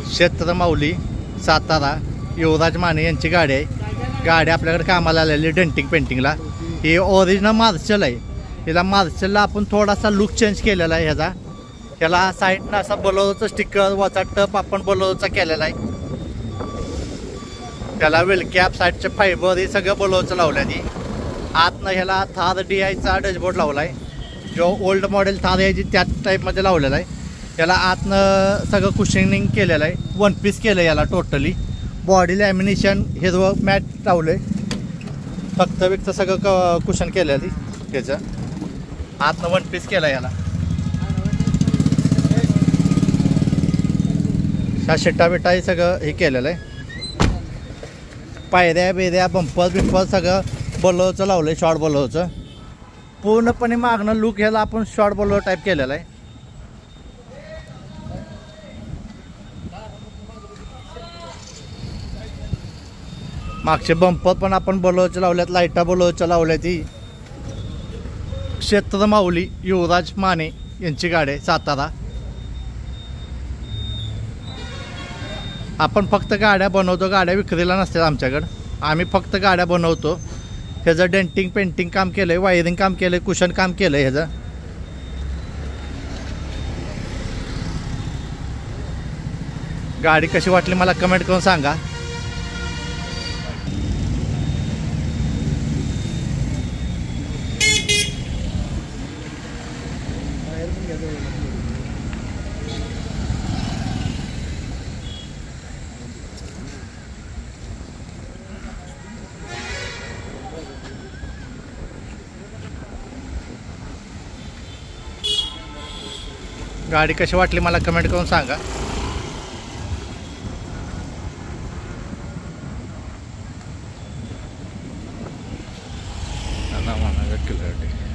क्षेत्र माऊली सातारा युवराज माने यांची गाडी आहे। गाडी आपल्याकडे कामाला आलेली डेंटिंग पेंटिंगला। ही ओरिजिनल मार्शल आहे। हिला मार्शलला आपण थोडासा लुक चेंज केलेला आहे ह्याचा। ह्याला साईडनं असा बोलोरोचा स्टिकर वरचा टप आपण बोलोरोचा केलेला आहे। त्याला वेल कॅप साईडचे फायबर हे सगळं बोलोरोचं लावलं आहे। आतनं ह्याला थार DIचा डॅशबोर्ड लावला आहे, जो ओल्ड मॉडेल थार यायची त्याच टाईपमध्ये लावलेला आहे। याला आतनं सगळं कुशनिंग केलेलं आहे, वन पीस केलं याला टोटली। बॉडी लॅमिनेशन हिरवं मॅट लावलं आहे, फक्त विकत सगळं कुशन केलेलं आहे त्याचं। आतनं वन पीस केलं याला। ह्या शिट्टा बिट्टा हे सगळं हे केलेलं आहे। पायऱ्या बिऱ्या बंपर बिंपर सगळं बोलोरोचं लावलं आहे, शॉर्ट बोलोरोचं। पूर्णपणे मागणं लुक ह्याला आपण शॉर्ट बोलोरो टाईप केलेला आहे। मागचे बंपर पण आपण बोलोरोचे लावल्यात, लाईटा बोलोरोच्या लावल्यात। ती क्षेत्र माऊली युवराज माने यांची गाडी आहे, सातारा। आपण फक्त गाड्या बनवतो, गाड्या विक्रीला नसतात आमच्याकडं। आम्ही फक्त गाड्या बनवतो। ह्याचं डेंटिंग पेंटिंग काम केलं आहे, वायरिंग काम केलं आहे, कुशन काम केलं आहे ह्याचं। गाडी कशी वाटली मला कमेंट करून सांगा। गाडी कशी वाटली मला कमेंट करून सांगा। ना